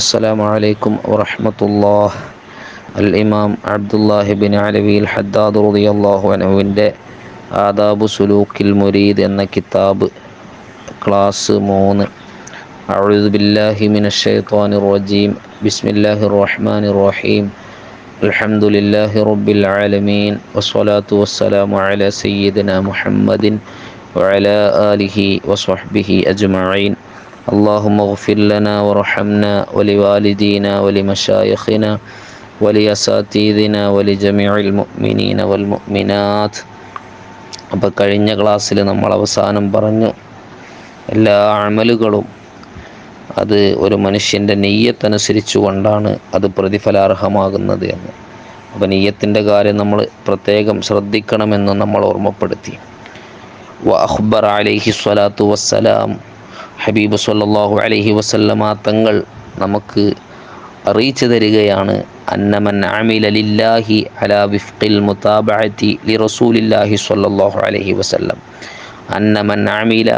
السلام عليكم ورحمة الله. الإمام عبد الله بن علوي الحداد رضي الله عنه ആദാബു സുലൂക്കിൽ മുരീദ് എന്ന കിതാബ് ക്ലാസ് 3. അഊദു ബില്ലാഹി മിനശ് ശൈത്വാനിർ റജീം. ബിസ്മില്ലാഹിർ റഹ്മാനിർ റഹീം. അൽഹംദുലില്ലാഹി റബ്ബിൽ ആലമീൻ വസ്സലാത്തു വസ്സലാമു അലാ സയ്യിദിനാ മുഹമ്മദിൻ വഅലാ ആലിഹി വസ്വഹ്ബിഹി അജ്മഈൻ. اللهم اغفر لنا وارحمنا ولوالدينا ولمشايخنا ولأساتذتنا ولجميع المؤمنين والمؤمنات. അപ്പോൾ കഴിഞ്ഞ ക്ലാസ്സിൽ നമ്മൾ അവസാനം പറഞ്ഞു, എല്ലാ അമലുകളും അത് ഒരു മനുഷ്യൻ്റെ നെയ്യത്തനുസരിച്ചു കൊണ്ടാണ് അത് പ്രതിഫലാർഹമാകുന്നത് എന്ന്. അപ്പോൾ നെയ്യത്തിൻ്റെ കാര്യം നമ്മൾ പ്രത്യേകം ശ്രദ്ധിക്കണമെന്ന് നമ്മൾ ഓർമ്മപ്പെടുത്തി. വഅഖ്ബറ അലൈഹി സ്വലാത്തു വസ്സലാം, ഹബീബ് സല്ലല്ലാഹു അലൈഹി വസല്ലമ തങ്ങൾ നമുക്ക് അറിയിച്ചു തരികയാണ്, അന്നമൻ അമില ലില്ലാഹി അലാ വിഫ്ഖിൽ മുതാബഅതി ലിറസൂലില്ലാഹി സ്വല്ലല്ലാഹു അലൈഹി വസല്ലം. അന്നമൻ അമില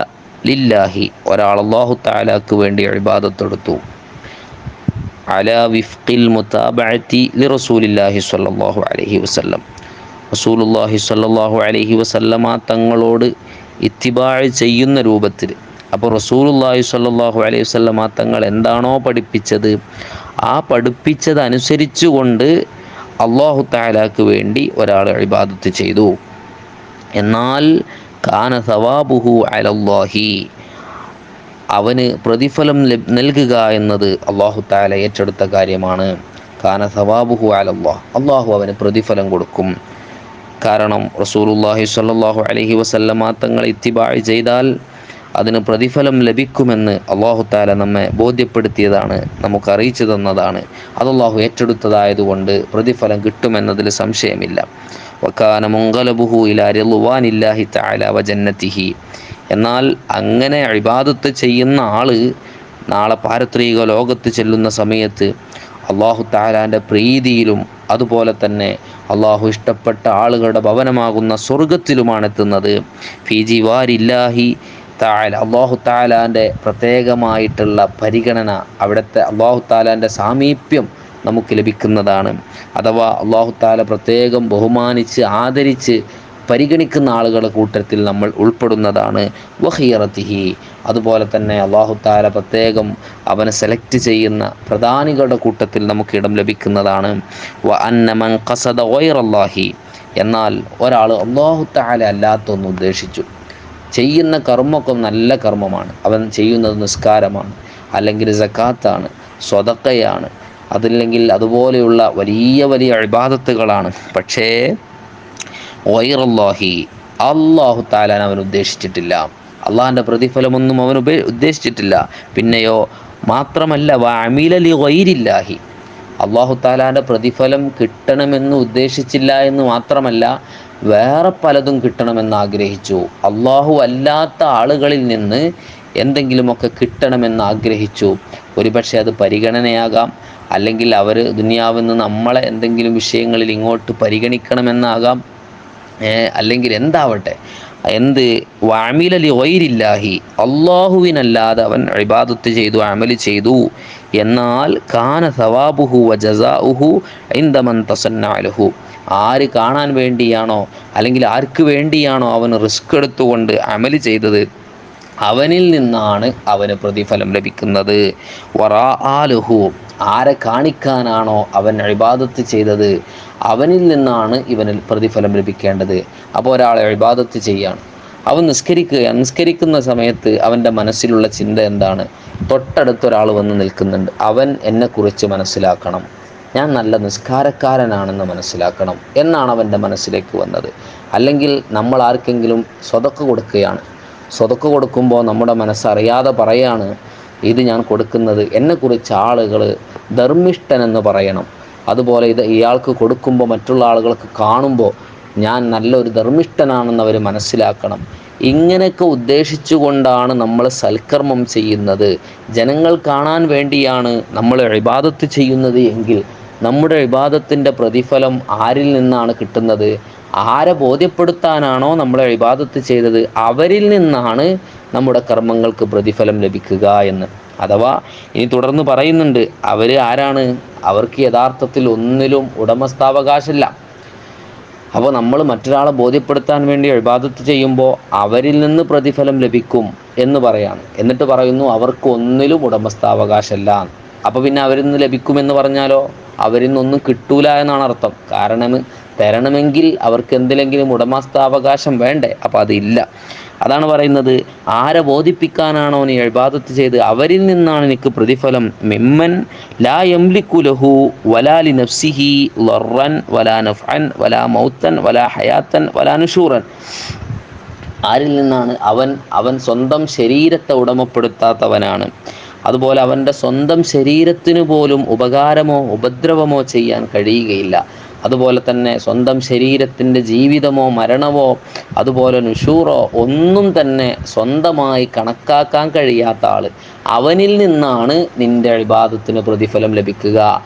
ലില്ലാഹി, ഒരാൾ അല്ലാഹു തആലാക്ക് വേണ്ടി ഇബാദത്ത് എടുത്തു, അലാ വിഫ്ഖിൽ മുതാബഅതി ലിറസൂലില്ലാഹി സ്വല്ലല്ലാഹു അലൈഹി വസല്ലം, റസൂലുള്ളാഹി സ്വല്ലല്ലാഹു അലൈഹി വസല്ലമ തങ്ങളോട് ഇത്തിബാഅ് ചെയ്യുന്ന രൂപത്തിൽ. അപ്പോൾ റസൂലുള്ളാഹി സ്വല്ലല്ലാഹു അലൈഹി വസല്ലമ തങ്ങൾ എന്താണോ പഠിപ്പിച്ചത് ആ പഠിപ്പിച്ചതനുസരിച്ചു കൊണ്ട് അല്ലാഹു തആലാക്ക് വേണ്ടി ഒരാൾ ഇബാദത്ത് ചെയ്തു, എന്നാൽ കാന സവാബുഹു അലല്ലാഹി, അവന് പ്രതിഫലം നൽകുക എന്നത് അല്ലാഹു തആല ഏറ്റെടുത്ത കാര്യമാണ്. കാന സവാബുഹു അലല്ലാഹ്, അല്ലാഹു അവന് പ്രതിഫലം കൊടുക്കും. കാരണം റസൂലുള്ളാഹി സ്വല്ലല്ലാഹു അലൈഹി വസല്ലമ തങ്ങൾ ഇത്തിബാഅ് ചെയ്താൽ അതിന് പ്രതിഫലം ലഭിക്കുമെന്ന് അല്ലാഹു തആല നമ്മെ ബോധ്യപ്പെടുത്തിയതാണ്, നമുക്ക് അറിയിച്ചു തന്നതാണ്. അത് അല്ലാഹു ഏറ്റെടുത്തതായതുകൊണ്ട് പ്രതിഫലം കിട്ടുമെന്നതിൽ സംശയമില്ല. വകാന മുൻഖലബുഹു ഇലാ റിദ്വാനില്ലാഹി തആല വജന്നതിഹി, എന്നാൽ അങ്ങനെ ഇബാദത്ത് ചെയ്യുന്ന ആള് നാളെ പാരത്രിക ലോകത്ത് ചെല്ലുന്ന സമയത്ത് അല്ലാഹു തആലാൻ്റെ പ്രീതിയിലും അതുപോലെ തന്നെ അല്ലാഹു ഇഷ്ടപ്പെട്ട ആളുകളുടെ ഭവനമാകുന്ന സ്വർഗത്തിലുമാണ് എത്തുന്നത്. ഫീ ജിവാരില്ലാഹി തആല, അല്ലാഹു തആലാൻ്റെ പ്രത്യേകമായിട്ടുള്ള പരിഗണന, അവിടുത്തെ അല്ലാഹു തആലാൻ്റെ സാമീപ്യം നമുക്ക് ലഭിക്കുന്നതാണ്. അഥവാ അല്ലാഹു തആല പ്രത്യേകം ബഹുമാനിച്ച് ആദരിച്ച് പരിഗണിക്കുന്ന ആളുകളുടെ കൂട്ടത്തിൽ നമ്മൾ ഉൾപ്പെടുന്നതാണ്. വഖിയറതിഹി, അതുപോലെ തന്നെ അല്ലാഹു തആല പ്രത്യേകം അവനെ സെലക്ട് ചെയ്യുന്ന പ്രധാനികളുടെ കൂട്ടത്തിൽ നമുക്ക് ഇടം ലഭിക്കുന്നതാണ്. വ അന്ന മൻ ഖസദ ഗൈറല്ലാഹി, എന്നാൽ ഒരാൾ അല്ലാഹു തആല അല്ലാത്തൊന്ന് ഉദ്ദേശിച്ചു, ചെയ്യുന്ന കർമ്മമൊക്കെ നല്ല കർമ്മമാണ്, അവൻ ചെയ്യുന്നത് നിസ്കാരമാണ്, അല്ലെങ്കിൽ സക്കാത്താണ്, സ്വതക്കയാണ്, അതല്ലെങ്കിൽ അതുപോലെയുള്ള വലിയ വലിയ ഇബാദത്തുകളാണ്, പക്ഷേ ഗൈറല്ലാഹി, അല്ലാഹു തആല അവൻ ഉദ്ദേശിച്ചിട്ടില്ല, അള്ളാഹിൻ്റെ പ്രതിഫലമൊന്നും അവൻ ഉദ്ദേശിച്ചിട്ടില്ല. പിന്നെയോ മാത്രമല്ല, വഅമില ലി ഗൈരില്ലാഹി, അല്ലാഹു തആലാൻ്റെ പ്രതിഫലം കിട്ടണമെന്ന് ഉദ്ദേശിച്ചില്ല എന്ന് മാത്രമല്ല, വേറെ പലതും കിട്ടണമെന്ന് ആഗ്രഹിച്ചു. അല്ലാഹു അല്ലാത്ത ആളുകളിൽ നിന്ന് എന്തെങ്കിലുമൊക്കെ കിട്ടണമെന്ന് ആഗ്രഹിച്ചു. ഒരുപക്ഷെ അത് പരിഗണനയാകാം, അല്ലെങ്കിൽ അവർ ദുനിയാവിൽ നിന്ന് നമ്മളെ എന്തെങ്കിലും വിഷയങ്ങളിൽ ഇങ്ങോട്ട് പരിഗണിക്കണമെന്നാകാം, അല്ലെങ്കിൽ എന്താവട്ടെ, എന്ത് വഅമില ലി ഗൈരില്ലാഹി, അല്ലാഹുവിനല്ലാതെ അവൻ ഇബാദത്ത് ചെയ്തു, അമൽ ചെയ്തു, എന്നാൽ കാന സവാബുഹു വജസാഉഹു ഇൻദ മൻ തസന്നഅ ലഹു, ആര് കാണാൻ വേണ്ടിയാണോ അല്ലെങ്കിൽ ആർക്ക് വേണ്ടിയാണോ അവൻ റിസ്ക് എടുത്തുകൊണ്ട് അമൽ ചെയ്തത് അവനിൽ നിന്നാണ് അവന് പ്രതിഫലം ലഭിക്കുന്നത്. വറാഅലഹു, ആരെ കാണിക്കാനാണോ അവൻ ഇബാദത്ത് ചെയ്തത് അവനിൽ നിന്നാണ് ഇവന് പ്രതിഫലം ലഭിക്കേണ്ടത്. അപ്പോൾ ഒരാൾ ഇബാദത്ത് ചെയ്യാണ്, അവൻ നിസ്കരിക്കുന്ന സമയത്ത് അവൻ്റെ മനസ്സിലുള്ള ചിന്ത എന്താണ്? തൊട്ടടുത്തൊരാൾ വന്ന് നിൽക്കുന്നുണ്ട്, അവൻ എന്നെക്കുറിച്ച് മനസ്സിലാക്കണം, ഞാൻ നല്ല നിസ്കാരക്കാരനാണെന്ന് മനസ്സിലാക്കണം എന്നാണ് അവൻ്റെ മനസ്സിലേക്ക് വന്നത്. അല്ലെങ്കിൽ നമ്മൾ ആർക്കെങ്കിലും സ്വതക്ക കൊടുക്കുകയാണ്, സ്വതക്ക കൊടുക്കുമ്പോൾ നമ്മുടെ മനസ്സറിയാതെ പറയാണ്, ഇത് ഞാൻ കൊടുക്കുന്നത് എന്നെക്കുറിച്ച് ആളുകൾ ധർമ്മിഷ്ഠനെന്ന് പറയണം, അതുപോലെ ഇയാൾക്ക് കൊടുക്കുമ്പോൾ മറ്റുള്ള ആളുകൾക്ക് കാണുമ്പോൾ ഞാൻ നല്ലൊരു ധർമ്മിഷ്ഠനാണെന്ന് അവർ മനസ്സിലാക്കണം. ഇങ്ങനെയൊക്കെ ഉദ്ദേശിച്ചുകൊണ്ടാണ് നമ്മൾ സൽക്കർമ്മം ചെയ്യുന്നത്, ജനങ്ങൾ കാണാൻ വേണ്ടിയാണ് നമ്മൾ ഇബാദത്ത് ചെയ്യുന്നത് എങ്കിൽ നമ്മുടെ ഇബാദത്തിൻ്റെ പ്രതിഫലം ആരിൽ നിന്നാണ് കിട്ടുന്നത്? ആരെ ബോധ്യപ്പെടുത്താനാണോ നമ്മൾ ഇബാദത്ത് ചെയ്തത് അവരിൽ നിന്നാണ് നമ്മുടെ കർമ്മങ്ങൾക്ക് പ്രതിഫലം ലഭിക്കുക എന്ന്. അഥവാ ഇനി തുടർന്ന് പറയുന്നുണ്ട്, അവർ ആരാണ്? അവർക്ക് യഥാർത്ഥത്തിൽ ഒന്നിലും ഉടമസ്ഥാവകാശമില്ല. അപ്പോൾ നമ്മൾ മറ്റൊരാളെ ബോധ്യപ്പെടുത്താൻ വേണ്ടി ഇബാദത്ത് ചെയ്യുമ്പോൾ അവരിൽ നിന്ന് പ്രതിഫലം ലഭിക്കും എന്ന് പറയാണ്. എന്നിട്ട് പറയുന്നു അവർക്ക് ഒന്നിലും ഉടമസ്ഥാവകാശമല്ല. അപ്പോൾ പിന്നെ അവരിൽ നിന്ന് ലഭിക്കുമെന്ന് പറഞ്ഞാലോ അവരിൽ നിന്നൊന്നും കിട്ടൂല എന്നാണ് അർത്ഥം. കാരണം തരണമെങ്കിൽ അവർക്ക് എന്തിലെങ്കിലും ഉടമസ്ഥാവകാശം വേണ്ടേ? അപ്പോൾ അതില്ല. അതാണ് പറയുന്നത്, ആരെ ബോധിപ്പിക്കാനാണോ നീ ഇബാദത്ത് ചെയ്ത് അവരിൽ നിന്നാണ് എനിക്ക് പ്രതിഫലം. മിമ്മൻ ലാ യംലികു ലഹു വലാ ലി നഫ്സിഹി ലറൻ വലാ നഫ്അൻ വലാ മൗതൻ വലാ ഹയാതൻ വലാ നുശൂറൻ. ആരിൽ നിന്നാണ്? അവൻ സ്വന്തം ശരീരത്തെ ഉടമപ്പെടുത്താത്തവനാണ്. അതുപോലെ അവൻ്റെ സ്വന്തം ശരീരത്തിന് പോലും ഉപകാരമോ ഉപദ്രവമോ ചെയ്യാൻ കഴിയുകയില്ല. അതുപോലെ തന്നെ സ്വന്തം ശരീരത്തിൻ്റെ ജീവിതമോ മരണമോ അതുപോലെ നുഷൂറോ ഒന്നും തന്നെ സ്വന്തമായി കണക്കാക്കാൻ കഴിയാത്ത ആൾ, അവനിൽ നിന്നാണ് നിൻ്റെ ഇബാദത്തിന് പ്രതിഫലം ലഭിക്കുക.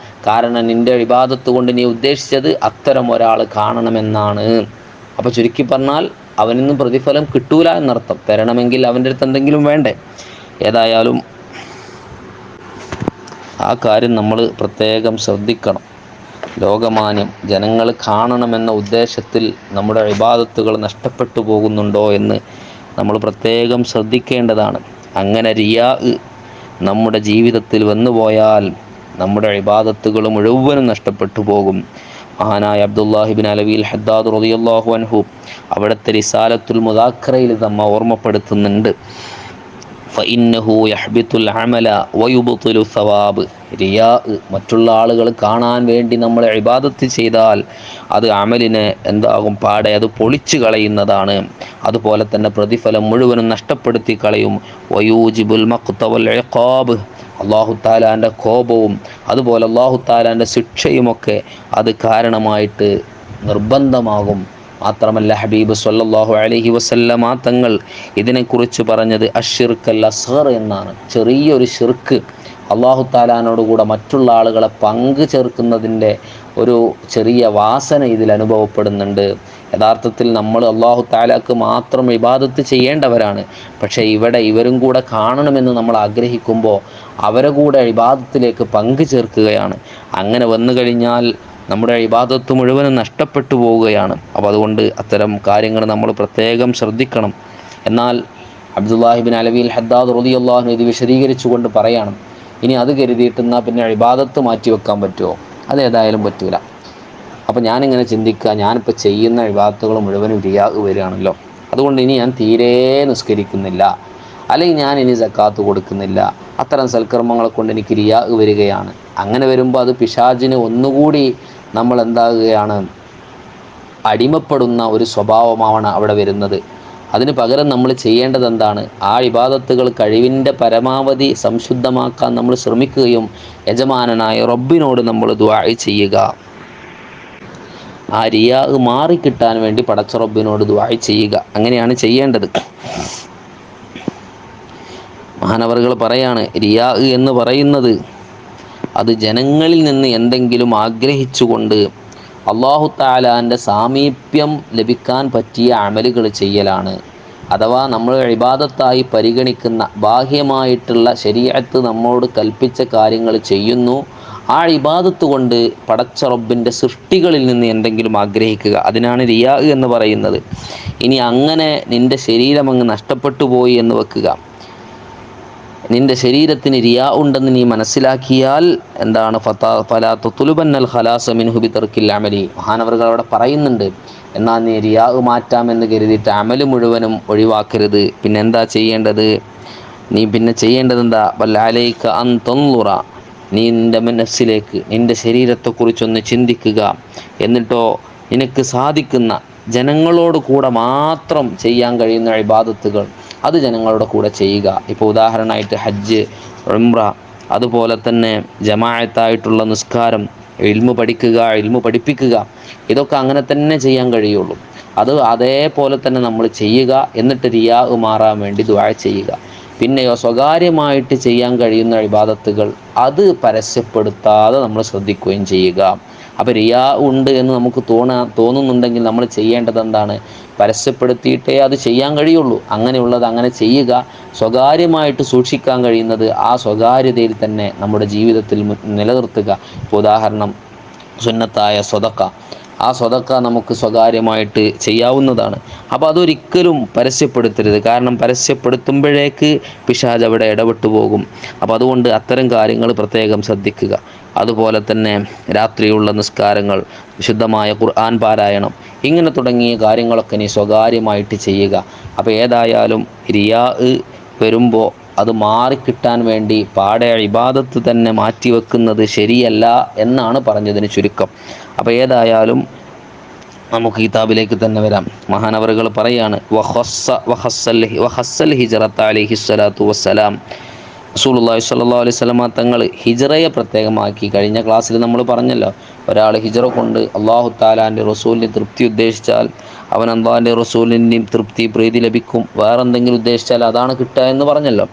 കാരണം നിൻ്റെ ഇബാദത്ത് കൊണ്ട് നീ ഉദ്ദേശിച്ചത് അത്തരം ഒരാൾ കാണണമെന്നാണ്. അപ്പോൾ ചുരുക്കി പറഞ്ഞാൽ അവനിൽ നിന്ന് പ്രതിഫലം കിട്ടൂല എന്നർത്ഥം. തരണമെങ്കിൽ അവൻ്റെ അടുത്ത് എന്തെങ്കിലും വേണ്ടേ? ഏതായാലും ആ കാര്യം നമ്മൾ പ്രത്യേകം ശ്രദ്ധിക്കണം. ലോകമാന്യം ജനങ്ങൾ കാണണമെന്ന ഉദ്ദേശത്തിൽ നമ്മുടെ ഇബാദത്തുകൾ നഷ്ടപ്പെട്ടു പോകുന്നുണ്ടോ എന്ന് നമ്മൾ പ്രത്യേകം ശ്രദ്ധിക്കേണ്ടതാണ്. അങ്ങനെ റിയാ നമ്മുടെ ജീവിതത്തിൽ വന്നുപോയാൽ നമ്മുടെ ഇബാദത്തുകൾ മുഴുവനും നഷ്ടപ്പെട്ടു പോകും. മഹാനായ അബ്ദുല്ലാഹിബിൻ അലവിൽ ഹദ്ദാദ് റളിയല്ലാഹു അൻഹു അവിടുത്തെ റിസാലത്തുൽ മുദാക്കറയിൽ നമ്മ ഓർമ്മപ്പെടുത്തുന്നുണ്ട്, ഫഇന്നഹു യഹ്ബിതുൽ അമല വയുബ്തിലു സവാബ്. റിയാ, മറ്റുള്ള ആളുകൾ കാണാൻ വേണ്ടി നമ്മൾ ഇബാദത്ത് ചെയ്താൽ അത് അമലിനെ എന്താകും? പാടെ അത് പൊളിച്ചു കളയുന്നതാണ്. അതുപോലെ തന്നെ പ്രതിഫലം മുഴുവനും നഷ്ടപ്പെടുത്തി കളയും. വയൂജിബുൽ മഖ്ത വൽ ഇഖാബ്, അല്ലാഹു തആലാന്റെ കോപവും അതുപോലെ അല്ലാഹു തആലാന്റെ ശിക്ഷയുമൊക്കെ അത് കാരണമായിട്ട് നിർബന്ധമാകും. മാത്രമല്ല ഹബീബ് സ്വല്ലല്ലാഹു അലൈഹി വസല്ലമ തങ്ങൾ ഇതിനെക്കുറിച്ച് പറഞ്ഞത് അശ്ശിർക്കൽ അസ്ഗർ എന്നാണ്. ചെറിയൊരു ശിർക്ക്, അല്ലാഹു തആലാനോട് കൂടെ മറ്റുള്ള ആളുകളെ പങ്കു ചേർക്കുന്നതിൻ്റെ ഒരു ചെറിയ വാസന ഇതിൽ അനുഭവപ്പെടുന്നുണ്ട്. യഥാർത്ഥത്തിൽ നമ്മൾ അല്ലാഹു തആലാക്ക് മാത്രം ഇബാദത്ത് ചെയ്യേണ്ടവരാണ്. പക്ഷേ ഇവിടെ ഇവരും കൂടെ കാണണമെന്ന് നമ്മൾ ആഗ്രഹിക്കുമ്പോൾ അവരെ കൂടെ ഇബാദത്തിലേക്ക് പങ്കു ചേർക്കുകയാണ്. അങ്ങനെ വന്നു കഴിഞ്ഞാൽ നമ്മുടെ ഇബാദത്ത് മുഴുവനും നഷ്ടപ്പെട്ടു പോവുകയാണ്. അപ്പോൾ അതുകൊണ്ട് അത്തരം കാര്യങ്ങൾ നമ്മൾ പ്രത്യേകം ശ്രദ്ധിക്കണം. എന്നാൽ അബ്ദുല്ലാഹിബിൻ അലവിൽ ഹദ്ദാദ് റളിയല്ലാഹു അൻഹു ഇത് വിശദീകരിച്ചുകൊണ്ട് പറയാണ്, ഇനി അത് കരുതിയിട്ടെന്നാൽ പിന്നെ ഇബാദത്ത് മാറ്റി വെക്കാൻ പറ്റുമോ? അതേതായാലും പറ്റൂല. അപ്പോൾ ഞാനിങ്ങനെ ചിന്തിക്കുക, ഞാനിപ്പോൾ ചെയ്യുന്ന ഇബാദത്തുകൾ മുഴുവനും റിയാ വരികയാണല്ലോ, അതുകൊണ്ട് ഇനി ഞാൻ തീരെ നിസ്കരിക്കുന്നില്ല, അല്ലെങ്കിൽ ഞാൻ ഇനി സക്കാത്ത് കൊടുക്കുന്നില്ല, അത്തരം സൽക്കർമ്മങ്ങളെ കൊണ്ട് എനിക്ക് റിയാ വരികയാണ്. അങ്ങനെ വരുമ്പോൾ അത് പിശാചിന് ഒന്നുകൂടി നമ്മൾ എന്താകുകയാണ്? അടിമപ്പെടുന്ന ഒരു സ്വഭാവമാണ് അവിടെ വരുന്നത്. അതിന് പകരം നമ്മൾ ചെയ്യേണ്ടത് എന്താണ്? ആ ഇബാദത്തുകൾ കഴിവിൻ്റെ പരമാവധി സംശുദ്ധമാക്കാൻ നമ്മൾ ശ്രമിക്കുകയും യജമാനനായ റബ്ബിനോട് നമ്മൾ ദുആ ചെയ്യുക. ആ റിയാ മാറിക്കിട്ടാൻ വേണ്ടി പടച്ച റബ്ബിനോട് ദുആ ചെയ്യുക. അങ്ങനെയാണ് ചെയ്യേണ്ടത്. മഹാനവറുകൾ പറയാണ്, റിയാ എന്ന് പറയുന്നത് അത് ജനങ്ങളിൽ നിന്ന് എന്തെങ്കിലും ആഗ്രഹിച്ചുകൊണ്ട് അല്ലാഹു തആലാന്റെ സാമീപ്യം ലഭിക്കാൻ പറ്റിയ അമലുകൾ ചെയ്യലാണ്. അഥവാ നമ്മൾ ഇബാദത്തായി പരിഗണിക്കുന്ന ബാഹ്യമായിട്ടുള്ള ശരീഅത്ത് നമ്മോട് കൽപ്പിച്ച കാര്യങ്ങൾ ചെയ്യുന്നു, ആ ഇബാദത്ത് കൊണ്ട് പടച്ച റബ്ബിൻ്റെ സൃഷ്ടികളിൽ നിന്ന് എന്തെങ്കിലും ആഗ്രഹിക്കുക, അതിനാണ് റിയാ എന്ന് പറയുന്നത്. ഇനി അങ്ങനെ നിൻ്റെ ശരീരം അങ്ങ് നഷ്ടപ്പെട്ടു പോയി എന്ന് വെക്കുക, നിൻ്റെ ശരീരത്തിന് റിയാ ഉണ്ടെന്ന് നീ മനസ്സിലാക്കിയാൽ എന്താണ്? ഫലാ തുത്ലുബന്നൽ ഖലാസ മിൻഹു ബിതർക്കിൽ അമലി. മഹാനവറുകൾ അവിടെ പറയുന്നുണ്ട്, എന്നാൽ നീ റിയാ മാറ്റാമെന്ന് കരുതിയിട്ട് അമല് മുഴുവനും ഒഴിവാക്കരുത്. പിന്നെ എന്താ ചെയ്യേണ്ടത്? നീ പിന്നെ ചെയ്യേണ്ടത് എന്താ? ബൽ അലൈക അൻ തൻളുറ, നീ നിൻ്റെ മനസ്സിലേക്ക് നിൻ്റെ ശരീരത്തെക്കുറിച്ചൊന്ന് ചിന്തിക്കുക. എന്നിട്ടോ നിനക്ക് സാധിക്കുന്ന ജനങ്ങളോട് കൂടെ മാത്രം ചെയ്യാൻ കഴിയുന്ന ഇബാദത്തുകൾ അത് ജനങ്ങളുടെ കൂടെ ചെയ്യുക. ഇപ്പോൾ ഉദാഹരണമായിട്ട് ഹജ്ജ്, ഉംറ, അതുപോലെ തന്നെ ജമാഅത്തായിട്ടുള്ള നിസ്കാരം, ഇൽമു പഠിക്കുക, ഇൽമു പഠിപ്പിക്കുക, ഇതൊക്കെ അങ്ങനെ തന്നെ ചെയ്യാൻ കഴിയുള്ളൂ. അത് അതേപോലെ തന്നെ നമ്മൾ ചെയ്യുക. എന്നിട്ട് റിയാ മാറാൻ വേണ്ടി ദുആ ചെയ്യുക. പിന്നെയോ സ്വകാര്യമായിട്ട് ചെയ്യാൻ കഴിയുന്ന ഇബാദത്തുകൾ അത് പരസ്യപ്പെടുത്താതെ നമ്മൾ ശ്രദ്ധിക്കുകയും ചെയ്യുക. അപ്പോൾ റിയാ ഉണ്ട് എന്ന് നമുക്ക് തോന്നുന്നുണ്ടെങ്കിൽ നമ്മൾ ചെയ്യേണ്ടത് എന്താണ്? പരസ്യപ്പെടുത്തിയിട്ടേ അത് ചെയ്യാൻ കഴിയുള്ളൂ. അങ്ങനെയുള്ളത് അങ്ങനെ ചെയ്യുക. സ്വകാര്യമായിട്ട് സൂക്ഷിക്കാൻ കഴിയുന്നത് ആ സ്വകാര്യതയിൽ തന്നെ നമ്മുടെ ജീവിതത്തിൽ നിലനിർത്തുക. ഇപ്പോൾ ഉദാഹരണം, സുന്നത്തായ സ്വതക്ക, ആ സ്വതക്ക നമുക്ക് സ്വകാര്യമായിട്ട് ചെയ്യാവുന്നതാണ്. അപ്പോൾ അതൊരിക്കലും പരസ്യപ്പെടുത്തരുത്. കാരണം പരസ്യപ്പെടുത്തുമ്പോഴേക്ക് പിശാച് അവിടെ ഇടപെട്ടു പോകും. അപ്പോൾ അതുകൊണ്ട് അത്തരം കാര്യങ്ങൾ പ്രത്യേകം ശ്രദ്ധിക്കുക. അതുപോലെ തന്നെ രാത്രിയുള്ള നിസ്കാരങ്ങൾ, വിശുദ്ധമായ ഖുർആൻ പാരായണം, ഇങ്ങനെ തുടങ്ങിയ കാര്യങ്ങളൊക്കെ നീ സ്വകാര്യമായിട്ട് ചെയ്യുക. അപ്പോൾ ഏതായാലും റിയാ വരുമ്പോൾ അത് മാറിക്കിട്ടാൻ വേണ്ടി പാടെ ഇബാദത്ത് തന്നെ മാറ്റിവെക്കുന്നത് ശരിയല്ല എന്നാണ് പറഞ്ഞതിന് ചുരുക്കം. അപ്പോൾ ഏതായാലും നമുക്ക് കിതാബിലേക്ക് തന്നെ വരാം. മഹാനവറുകൾ പറയാണ്, വഹസ്സൽ ഹിജ്റത അലൈഹി സ്വലാത്തു വസ്സലാം. റസൂലുള്ളാഹി സ്വല്ലല്ലാഹു അലൈഹി വസല്ലമ തങ്ങൾ ഹിജ്റയെ പ്രത്യേകമാക്കി. കഴിഞ്ഞ ക്ലാസ്സിൽ നമ്മൾ പറഞ്ഞല്ലോ, ഒരാൾ ഹിജ്റ കൊണ്ട് അല്ലാഹു തആലാൻ്റെ റസൂലിന് തൃപ്തി ഉദ്ദേശിച്ചാൽ അവൻ അല്ലാഹുവിൻ്റെ റസൂലിൻ്റെയും തൃപ്തി പ്രീതി ലഭിക്കും. വേറെന്തെങ്കിലും ഉദ്ദേശിച്ചാൽ അതാണ് കിട്ടുക എന്ന് പറഞ്ഞല്ലോ.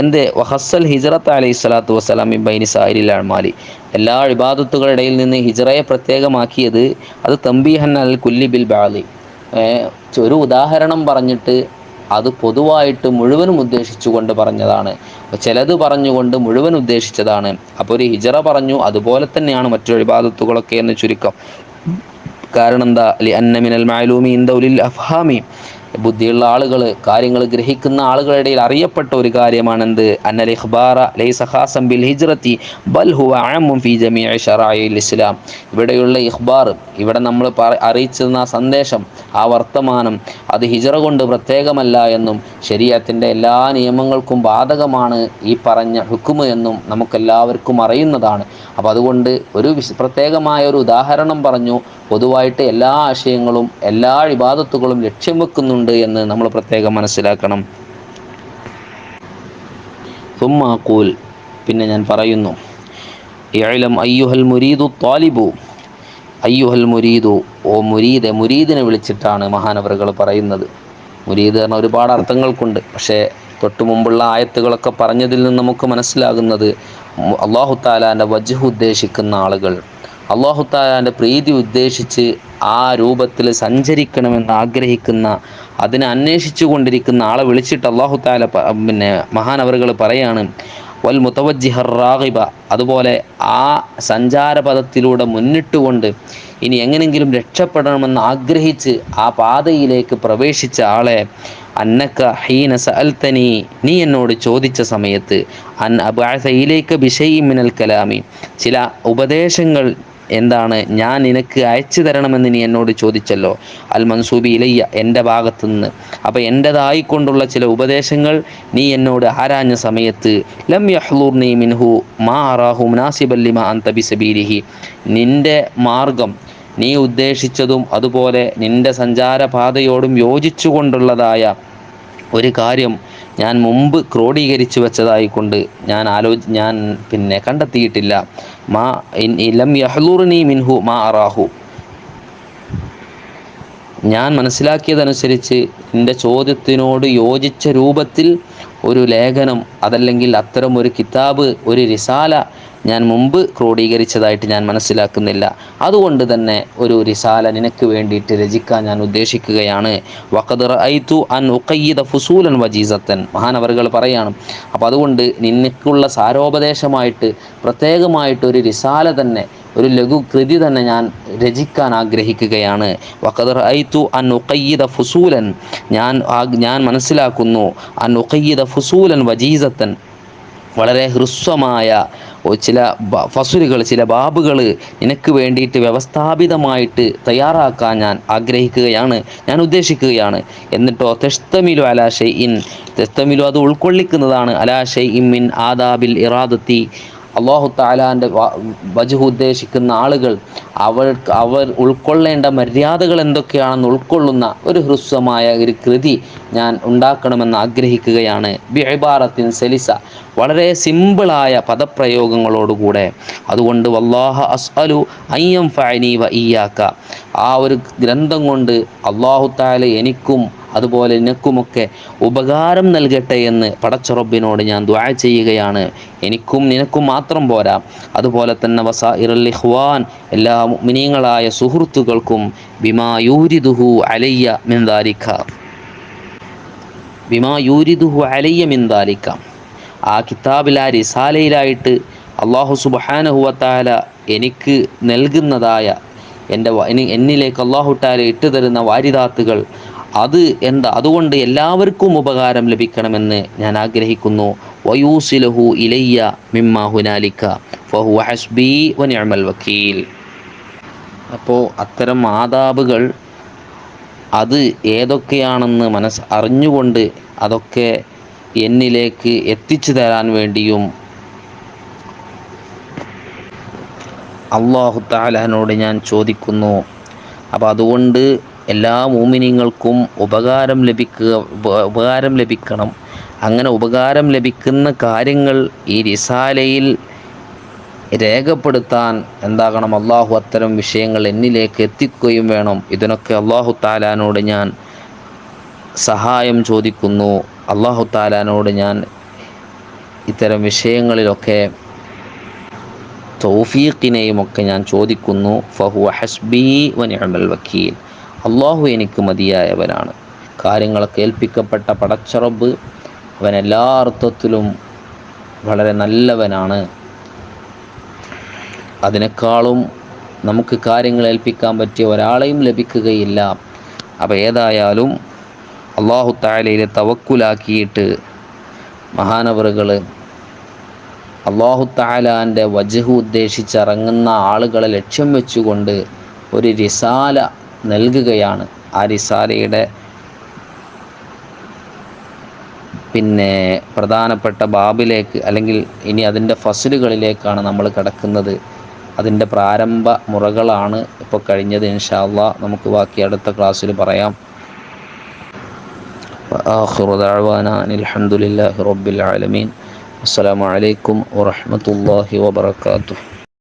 എന്തേ? വഹസ്സൽ ഹിജ്റത അലൈഹി സ്വലാത്തു വസ്സലാം മിൻ ബൈനി സായിരിൽ അഅ്മാലി. എല്ലാ ഇബാദത്തുകളുടെ ഇടയിൽ നിന്ന് ഹിജ്റയെ പ്രത്യേകമാക്കിയത് അത് തംബീഹൻ അൽ കുല്ലി ബിൽ ബഅദി. ഒരു ഉദാഹരണം പറഞ്ഞിട്ട് അത് പൊതുവായിട്ട് മുഴുവനും ഉദ്ദേശിച്ചുകൊണ്ട് പറഞ്ഞതാണ്. ചിലത് പറഞ്ഞുകൊണ്ട് മുഴുവൻ ഉദ്ദേശിച്ചതാണ്. അപ്പോൾ ഒരു ഹിജ്റ പറഞ്ഞു, അതുപോലെ തന്നെയാണ് മറ്റു ഇബാദത്തുകളൊക്കെ എന്ന് ചുരുക്കം. കാരണം എന്താ? ലിഅന്ന മിനൽ മഅലൂമി ഇൻദ ഉലിൽ അഫ്ഹാമി. ബുദ്ധിയുള്ള ആളുകൾ, കാര്യങ്ങൾ ഗ്രഹിക്കുന്ന ആളുകളുടെ ഇടയിൽ അറിയപ്പെട്ട ഒരു കാര്യമാണ് എന്ത്? അന്നൽ ഇഖ്ബാറ ലൈസ ഖാസം ബിൽ ഹിജ്റതി ബൽ ഹുവ ആമുൻ ഫീ ജമീഇ ശറാഇൽ ഇസ്ലാം. ഇവിടെയുള്ള ഇഖ്ബാർ, ഇവിടെ നമ്മൾ അറിയിച്ചിരുന്ന സന്ദേശം, ആ വർത്തമാനം, അത് ഹിജ്റ കൊണ്ട് പ്രത്യേകമല്ല എന്നും ശരീഅത്തിൻ്റെ എല്ലാ നിയമങ്ങൾക്കും ബാധകമാണ് ഈ പറഞ്ഞ ഹുക്മ് എന്നും നമുക്കെല്ലാവർക്കും അറിയുന്നതാണ്. അപ്പോൾ അതുകൊണ്ട് ഒരു പ്രത്യേകമായ ഒരു ഉദാഹരണം പറഞ്ഞു, പൊതുവായിട്ട് എല്ലാ ആശയങ്ങളും എല്ലാ ഇബാദത്തുകളും ലക്ഷ്യം വെക്കുന്നുണ്ട് എന്ന് നമ്മൾ പ്രത്യേകം മനസ്സിലാക്കണം. സുമ്മ അഖൂൽ, പിന്നെ ഞാൻ പറയുന്നു, ഇഅ്ലം അയ്യുഹൽ മുരീദു ത്വാലിബു. അയ്യുഹൽ മുരീദു, ഓ മുരീദെ. മുരീദിനെ വിളിച്ചിട്ടാണ് മഹാനവറുകൾ പറയുന്നത്. മുരീദ് പറഞ്ഞ ഒരുപാട് അർത്ഥങ്ങൾക്കുണ്ട്. പക്ഷേ തൊട്ടു മുമ്പുള്ള ആയത്തുകളൊക്കെ പറഞ്ഞതിൽ നിന്ന് നമുക്ക് മനസ്സിലാകുന്നത് അല്ലാഹു തആലാൻ്റെ വജ്ഹ് ഉദ്ദേശിക്കുന്ന ആളുകൾ, അല്ലാഹു തആലാൻ്റെ പ്രീതി ഉദ്ദേശിച്ച് ആ രൂപത്തിൽ സഞ്ചരിക്കണമെന്ന് ആഗ്രഹിക്കുന്ന, അതിനെ അന്വേഷിച്ചു കൊണ്ടിരിക്കുന്ന ആളെ വിളിച്ചിട്ട് അല്ലാഹു തആല മഹാനവറുകൾ പറയാണ്, വൽ മുതവജ്ജിഹർ റാഗിബ. അതുപോലെ ആ സഞ്ചാരപഥത്തിലൂടെ മുന്നിട്ടുകൊണ്ട് ഇനി എങ്ങനെയെങ്കിലും രക്ഷപ്പെടണമെന്ന് ആഗ്രഹിച്ച് ആ പാതയിലേക്ക് പ്രവേശിച്ച ആളെ, അന്നക ഹീന സഅൽതനി, നീ എന്നോട് ചോദിച്ച സമയത്ത്, അൻ അബ്അസ ഇലൈക ബിശൈഇൻ മിനൽ കലാമി, ചില ഉപദേശങ്ങൾ എന്താണ് ഞാൻ നിനക്ക് അയച്ചു തരണമെന്ന് നീ എന്നോട് ചോദിച്ചല്ലോ. അൽ മൻസൂബി ഇലയ്യ, എൻ്റെ ഭാഗത്തു നിന്ന്. അപ്പോൾ എൻ്റെതായിക്കൊണ്ടുള്ള ചില ഉപദേശങ്ങൾ നീ എന്നോട് ആരാഞ്ഞ സമയത്ത്, ലം യഹ്ലുർനി മിൻഹു മാ അറാഹു മുനാസിബൻ ലിമാ അൻത ബിസബീലിഹി, നിൻ്റെ മാർഗം, നീ ഉദ്ദേശിച്ചതും അതുപോലെ നിൻ്റെ സഞ്ചാരപാതയോടും യോജിച്ചുകൊണ്ടുള്ളതായ ഒരു കാര്യം ഞാൻ മുമ്പ് ക്രോഡീകരിച്ചു വെച്ചതായിക്കൊണ്ട് ഞാൻ കണ്ടെത്തിയിട്ടില്ല. മാ ലം യഹ്ലുർനി മിൻഹു മാ അറാഹു, ഞാൻ മനസ്സിലാക്കിയതനുസരിച്ച് നിൻ്റെ ചോദ്യത്തിനോട് യോജിച്ച രൂപത്തിൽ ഒരു ലേഖനം, അതല്ലെങ്കിൽ അത്തരം ഒരു കിതാബ്, ഒരു റിസാല ഞാൻ മുമ്പ് ക്രോഡീകരിച്ചതായിട്ട് ഞാൻ മനസ്സിലാക്കുന്നില്ല. അതുകൊണ്ട് തന്നെ ഒരു റിസാല നിനക്ക് വേണ്ടിയിട്ട് രചിക്കാൻ ഞാൻ ഉദ്ദേശിക്കുകയാണ്. വഖദ് റഅയ്തു അൻ ഉഖയ്യിദ ഫുസൂലൻ വജീസത്തൻ, മഹാനവറുകൾ പറയാണ്. അപ്പോൾ അതുകൊണ്ട് നിനക്കുള്ള സാരോപദേശമായിട്ട് പ്രത്യേകമായിട്ട് ഒരു റിസാല തന്നെ, ഒരു ലഘു കൃതി തന്നെ ഞാൻ രചിക്കാൻ ആഗ്രഹിക്കുകയാണ്. വഖദ് റഅയ്തു അൻ ഉഖയ്യിദ ഫുസൂലൻ, ഞാൻ മനസ്സിലാക്കുന്നു, അൻ ഉഖയ്യിദ ഫുസൂലൻ വജീസത്തൻ, വളരെ ഹ്രസ്വമായ ചില ഫസുലുകൾ, ചില ബാബുകൾ നിനക്ക് വേണ്ടിയിട്ട് വ്യവസ്ഥാപിതമായിട്ട് തയ്യാറാക്കാൻ ഞാൻ ആഗ്രഹിക്കുകയാണ്, ഞാൻ ഉദ്ദേശിക്കുകയാണ്. എന്നിട്ടോ തെസ്തമിലു അലാ ഷൈഇൻ, തെസ്തമിലു അത് ഉൾക്കൊള്ളിക്കുന്നതാണ്, അലാ ഷൈഇൻ മിൻ ആദാബിൽ ഇറാദത്തി, അല്ലാഹു തആലാൻ്റെ വജ്ഹ് ഉദ്ദേശിക്കുന്ന ആളുകൾ അവർ ഉൾക്കൊള്ളേണ്ട മര്യാദകൾ എന്തൊക്കെയാണെന്ന് ഉൾക്കൊള്ളുന്ന ഒരു ഹ്രസ്വമായ ഒരു കൃതി ഞാൻ ഉണ്ടാക്കണമെന്ന് ആഗ്രഹിക്കുകയാണ്. ബി ഇബാറത്തിൻ സലിസ, വളരെ സിമ്പിളായ പദപ്രയോഗങ്ങളോടുകൂടെ. അതുകൊണ്ട് വല്ലാഹ അസ്അലു അയ്യം ഫഅനി വ ഇയ്യാക, ആ ഒരു ഗ്രന്ഥം കൊണ്ട് അല്ലാഹു തആല എനിക്കും അതുപോലെ നിനക്കുമൊക്കെ ഉപകാരം നൽകട്ടെ എന്ന് പടച്ച റബ്ബിനോട് ഞാൻ ദുആ ചെയ്യുകയാണ്. എനിക്കും നിനക്കും മാത്രം പോരാ, അതുപോലെ തന്നെ വസായിറുൽ ഇഖ്വാൻ, എല്ലാ മുഅ്മിനീങ്ങളായ സുഹൃത്തുക്കൾക്കും ബിമാ യൂരിദുഹു അലയ്യ മിൻ ദാലിക, ബിമാ യൂരിദുഹു അലയ്യ മിൻ ദാലിക, ആ കിതാബിൽ, ആ റിസാലയിലായിട്ട് അല്ലാഹു സുബ്ഹാനഹു വ തആല എനിക്ക് നൽകുന്നതായ എന്നിലേക്ക് അല്ലാഹു തആല ഇട്ടു തരുന്ന വാരിദാത്തുകൾ, അത് എന്താ, അതുകൊണ്ട് എല്ലാവർക്കും ഉപകാരം ലഭിക്കണമെന്ന് ഞാൻ ആഗ്രഹിക്കുന്നു. വയൂസിലഹു ഇലയ്യ മിമ്മാ ഹുനാലിക ഫഹുവ ഹസ്ബി വനിഅമൽ വക്കീൽ. അപ്പോൾ അത്തരം ആദാബുകൾ അത് ഏതൊക്കെയാണെന്ന് അറിഞ്ഞുകൊണ്ട് അതൊക്കെ എന്നിലേക്ക് എത്തിച്ചു തരാൻ വേണ്ടിയും അല്ലാഹു തആലയോട് ഞാൻ ചോദിക്കുന്നു. അപ്പോൾ അതുകൊണ്ട് എല്ലാ മുഅ്മിനീങ്ങൾക്കും ഉപകാരം ലഭിക്കണം. അങ്ങനെ ഉപകാരം ലഭിക്കുന്ന കാര്യങ്ങൾ ഈ റിസാലയിൽ രേഖപ്പെടുത്താൻ എന്താകണം, അല്ലാഹു അത്തരം വിഷയങ്ങൾ എന്നിലേക്ക് എത്തിക്കുകയും വേണം. ഇതിനൊക്കെ അല്ലാഹു തആലയോട് ഞാൻ സഹായം ചോദിക്കുന്നു. അല്ലാഹു തആലയോട് ഞാൻ ഇത്തരം വിഷയങ്ങളിലൊക്കെ തൗഫീഖിനെയും ഒക്കെ ഞാൻ ചോദിക്കുന്നു. ഫഹുവ ഹസ്ബി വനിഅമൽ വക്കീൽ. അല്ലാഹു എനിക്ക് മതിയായവനാണ്. കാര്യങ്ങളൊക്കെ ഏൽപ്പിക്കപ്പെട്ട പടച്ച റബ്ബ് അവൻ എല്ലാ അർത്ഥത്തിലും വളരെ നല്ലവനാണ്. അതിനേക്കാളും നമുക്ക് കാര്യങ്ങൾ ഏൽപ്പിക്കാൻ പറ്റിയ ഒരാളെയും ലഭിക്കുകയില്ല. അപ്പോൾ ഏതായാലും അല്ലാഹു തആലയിൽ തവക്കുലാക്കിയിട്ട് മഹാനവറുകൾ അല്ലാഹു തആലാൻ്റെ വജ്ഹ് ഉദ്ദേശിച്ചിറങ്ങുന്ന ആളുകളെ ലക്ഷ്യം വെച്ചുകൊണ്ട് ഒരു റിസാല നൽകുകയാണ്. ആ റിസാലയുടെ പ്രധാനപ്പെട്ട ബാബിലേക്ക്, അല്ലെങ്കിൽ ഇനി അതിൻ്റെ ഫസ്ലുകളിലേക്കാണ് നമ്മൾ കടക്കുന്നത്. അതിൻ്റെ പ്രാരംഭ മുറകളാണ് ഇപ്പോൾ കഴിഞ്ഞത്. ഇൻഷാ അല്ലാഹ് നമുക്ക് ബാക്കി അടുത്ത ക്ലാസ്സിൽ പറയാം. ആഖിറു ദഅ്വാനാ അനിൽ ഹംദുലില്ലാഹി റബ്ബിൽ ആലമീൻ. അസ്സലാമു അലൈക്കും വറഹ്മത്തുള്ളാഹി വബറകാതുഹു.